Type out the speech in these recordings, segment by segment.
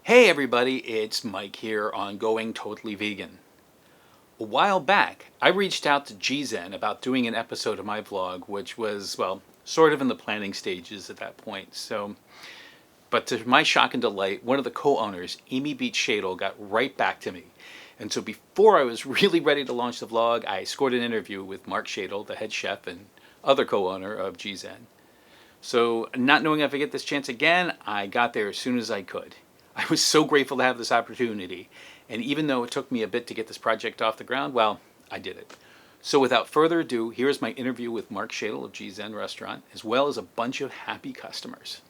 Hey everybody, it's Mike here on Going Totally Vegan. A while back, I reached out to G-Zen about doing an episode of my vlog, which was, well, sort of in the planning stages at that point. But to my shock and delight, one of the co-owners, Amy Beach Shadle, got right back to me. And so before I was really ready to launch the vlog, I scored an interview with Mark Shadle, the head chef and other co-owner of G-Zen. So not knowing if I get this chance again, I got there as soon as I could. I was so grateful to have this opportunity, and even though it took me a bit to get this project off the ground, well, I did it. So without further ado, here's my interview with Mark Shadle of G-Zen Restaurant, as well as a bunch of happy customers.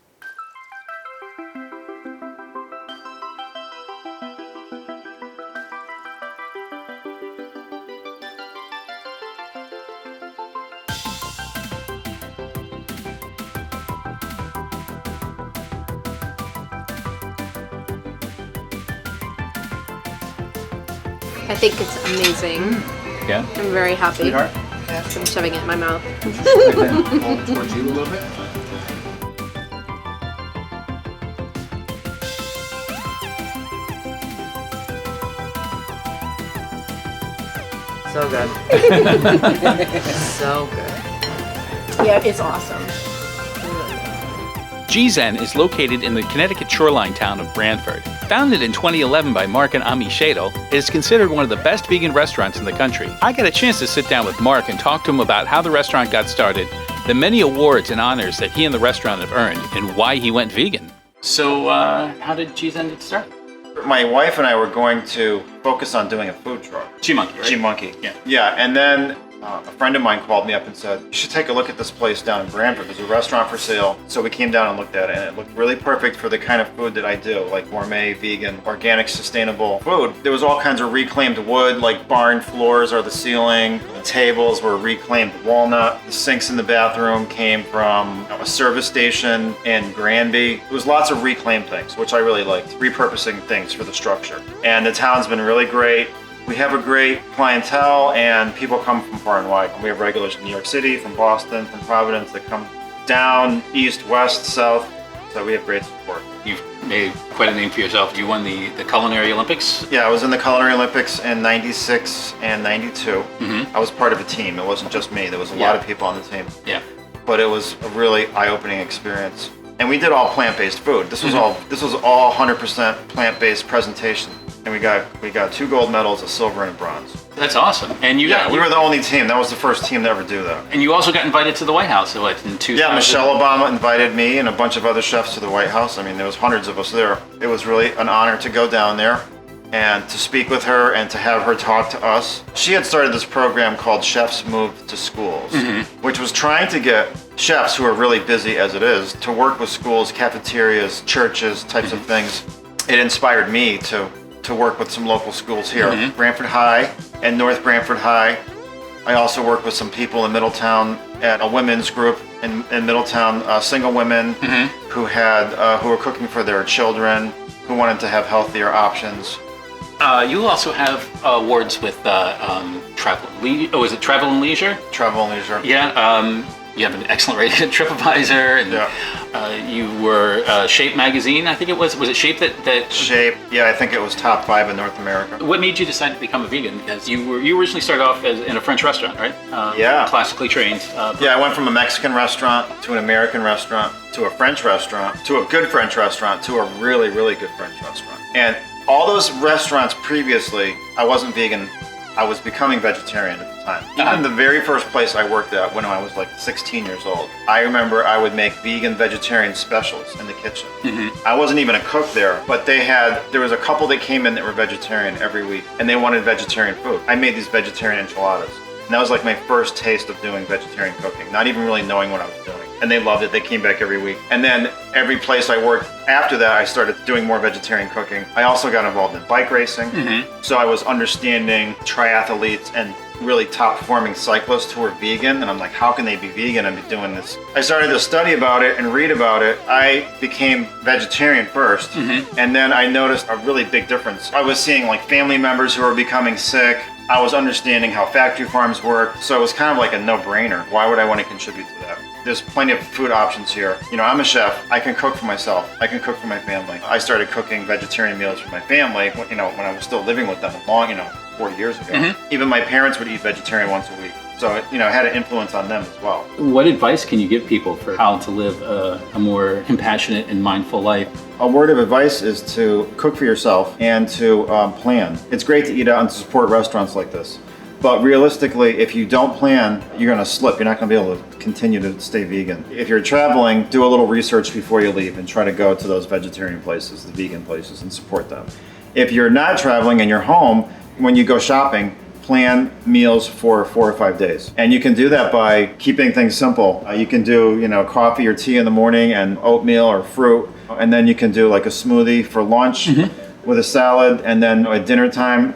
I think it's amazing. Yeah? I'm very happy. Sweetheart? I'm shoving it in my mouth. Hold towards you a little bit. So good. So good. Yeah, it's awesome. G-Zen is located in the Connecticut shoreline town of Branford. Founded in 2011 by Mark and Amy Shadle, it is considered one of the best vegan restaurants in the country. I got a chance to sit down with Mark and talk to him about how the restaurant got started, the many awards and honors that he and the restaurant have earned, and why he went vegan. So, how did G-Zen get started? My wife and I were going to focus on doing a food truck. G-Monkey, right? G-Monkey. Yeah. Yeah, and then a friend of mine called me up and said, you should take a look at this place down in Branford. There's a restaurant for sale. So we came down and looked at it, and it looked really perfect for the kind of food that I do, like gourmet, vegan, organic, sustainable food. There was all kinds of reclaimed wood, like barn floors or the ceiling. The tables were reclaimed walnut. The sinks in the bathroom came from a service station in Granby. There was lots of reclaimed things, which I really liked, repurposing things for the structure. And the town's been really great. We have a great clientele, and people come from far and wide. We have regulars in New York City, from Boston, from Providence that come down, east, west, south. So we have great support. You've made quite a name for yourself. You won the Culinary Olympics? Yeah, I was in the Culinary Olympics in 96 and 92. I was part of a team. It wasn't just me. There was a lot of people on the team. Yeah. But it was a really eye-opening experience. And we did all plant-based food. This was all 100% plant-based presentation. And we got 2 gold medals, a silver and a bronze. That's awesome. And we were the only team. That was the first team to ever do that. And you also got invited to the White House, what, in 2000? Yeah, Michelle Obama invited me and a bunch of other chefs to the White House. I mean, there was hundreds of us there. It was really an honor to go down there and to speak with her and to have her talk to us. She had started this program called Chefs Move to Schools, which was trying to get chefs who are really busy as it is to work with schools, cafeterias, churches, types of things. It inspired me to work with some local schools here, Branford High and North Branford High. I also worked with some people in Middletown at a women's group in Middletown, single women who were cooking for their children, who wanted to have healthier options. You also have awards with Travel is it Travel and Leisure? Travel and Leisure. Yeah. You have an excellent rating at TripAdvisor, and you were Shape magazine. I think it was. Was it Shape that? Shape. Yeah, I think it was top 5 in North America. What made you decide to become a vegan? Because you originally started off in a French restaurant, right? Yeah. Classically trained. Yeah, I went from a Mexican restaurant to an American restaurant to a French restaurant to a good French restaurant to a really, really good French restaurant. And all those restaurants previously, I wasn't vegan. I was becoming vegetarian at the time. Even the very first place I worked at when I was like 16 years old, I remember I would make vegan vegetarian specials in the kitchen. I wasn't even a cook there, but there was a couple that came in that were vegetarian every week, and they wanted vegetarian food. I made these vegetarian enchiladas. And that was like my first taste of doing vegetarian cooking, not even really knowing what I was doing. And they loved it. They came back every week. And then every place I worked after that, I started doing more vegetarian cooking. I also got involved in bike racing. So I was understanding triathletes and really top performing cyclists who were vegan. And I'm like, how can they be vegan and be doing this? I started to study about it and read about it. I became vegetarian first. And then I noticed a really big difference. I was seeing like family members who were becoming sick. I was understanding how factory farms work. So it was kind of like a no-brainer. Why would I want to contribute to that? There's plenty of food options here. You know, I'm a chef. I can cook for myself. I can cook for my family. I started cooking vegetarian meals for my family, you know, when I was still living with them 40 years ago. Even my parents would eat vegetarian once a week. So, you know, it had an influence on them as well. What advice can you give people for how to live a more compassionate and mindful life? A word of advice is to cook for yourself and to plan. It's great to eat out and to support restaurants like this. But realistically, if you don't plan, you're going to slip. You're not going to be able to continue to stay vegan. If you're traveling, do a little research before you leave and try to go to those vegetarian places, the vegan places, and support them. If you're not traveling and you're home, when you go shopping, plan meals for 4 or 5 days. And you can do that by keeping things simple. You can do, you know, coffee or tea in the morning and oatmeal or fruit. And then you can do like a smoothie for lunch with a salad. And then at dinner time,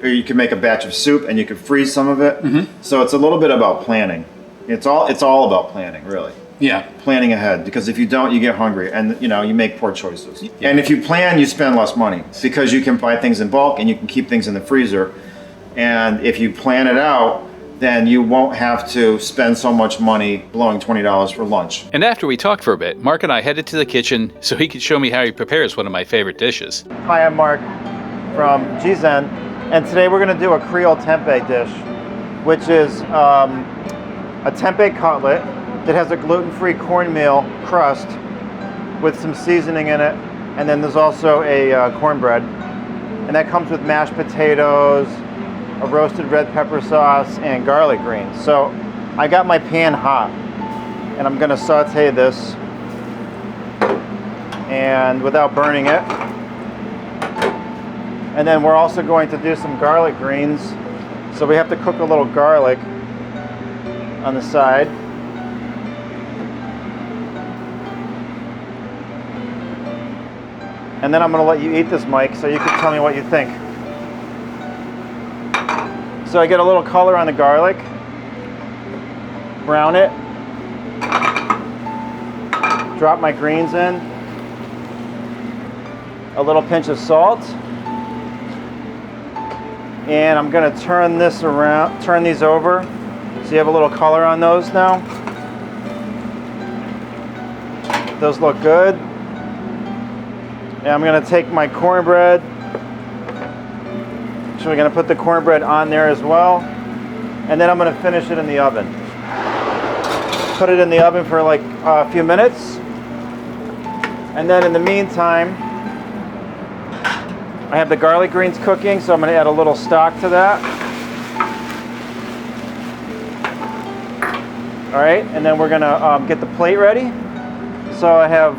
or you can make a batch of soup and you can freeze some of it. So it's a little bit about planning. It's all about planning, really. Yeah. Planning ahead, because if you don't, you get hungry and, you know, you make poor choices. And if you plan, you spend less money because you can buy things in bulk and you can keep things in the freezer. And if you plan it out, then you won't have to spend so much money blowing $20 for lunch. And after we talked for a bit, Mark and I headed to the kitchen so he could show me how he prepares one of my favorite dishes. Hi, I'm Mark from G-Zen, and today we're going to do a Creole Tempeh dish, which is a tempeh cutlet that has a gluten-free cornmeal crust with some seasoning in it, and then there's also a cornbread. And that comes with mashed potatoes, a roasted red pepper sauce, and garlic greens. So I got my pan hot and I'm gonna saute this and without burning it. And then we're also going to do some garlic greens. So we have to cook a little garlic on the side. And then I'm gonna let you eat this, Mike, so you can tell me what you think. So I get a little color on the garlic, brown it, drop my greens in, a little pinch of salt, and I'm gonna turn this around, turn these over, so you have a little color on those now. Those look good. And I'm gonna take my cornbread. So we're gonna put the cornbread on there as well. And then I'm gonna finish it in the oven. Put it in the oven for like a few minutes. And then in the meantime, I have the garlic greens cooking, so I'm gonna add a little stock to that. All right, and then we're gonna get the plate ready. So I have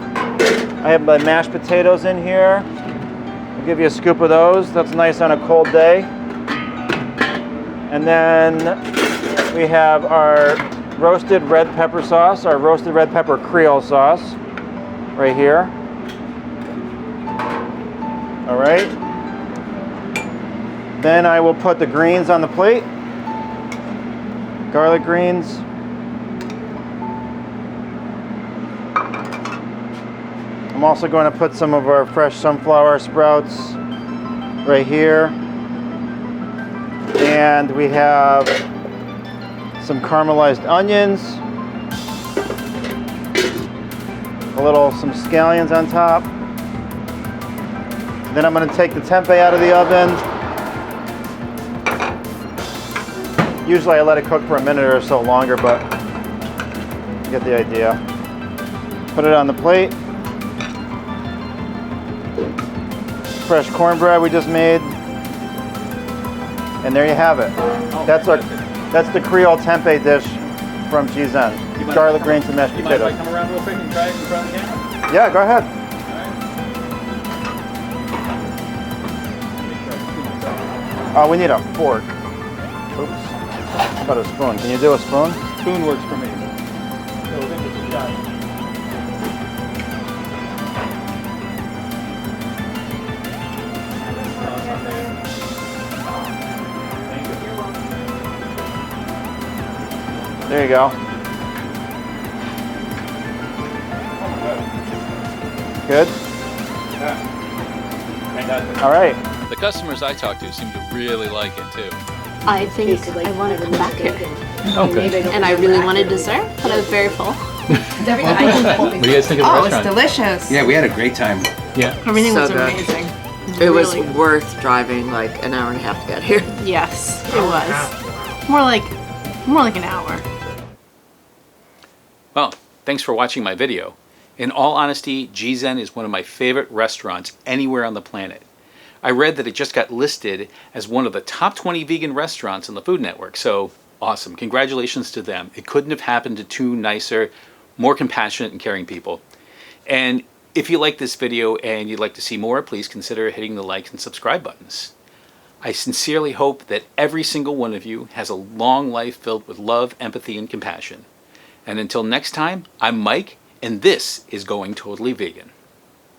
my mashed potatoes in here. I'll give you a scoop of those. That's nice on a cold day. And then we have our roasted red pepper sauce, our roasted red pepper Creole sauce right here. All right. Then I will put the greens on the plate. Garlic greens. I'm also going to put some of our fresh sunflower sprouts right here. And we have some caramelized onions. Some scallions on top. Then I'm going to take the tempeh out of the oven. Usually I let it cook for a minute or so longer, but you get the idea. Put it on the plate. Fresh cornbread we just made, and there you have it. That's the Creole Tempeh dish from G-Zen. Garlic greens and mashed potatoes. Mind if I come around real quick and try it in front of the camera? Yeah, go ahead. We need a fork. Oops. How about a spoon? Can you do a spoon? Spoon works for me. There you go. Good? Yeah. Fantastic. All right. The customers I talked to seem to really like it too. I think I want to come back here. Oh, good. And I really wanted dessert, but I was very full. What do you guys think of the Oh, it's restaurant? delicious. Yeah, we had a great time. Yeah. Everything So was good. amazing. It was Really good. worth driving like an hour and a half to get here. Yes, it was. More like an hour. Well, thanks for watching my video. In all honesty, G-Zen is one of my favorite restaurants anywhere on the planet. I read that it just got listed as one of the top 20 vegan restaurants on the Food Network, so awesome. Congratulations to them. It couldn't have happened to two nicer, more compassionate and caring people. And if you like this video and you'd like to see more, please consider hitting the like and subscribe buttons. I sincerely hope that every single one of you has a long life filled with love, empathy, and compassion. And until next time, I'm Mike, and this is Going Totally Vegan.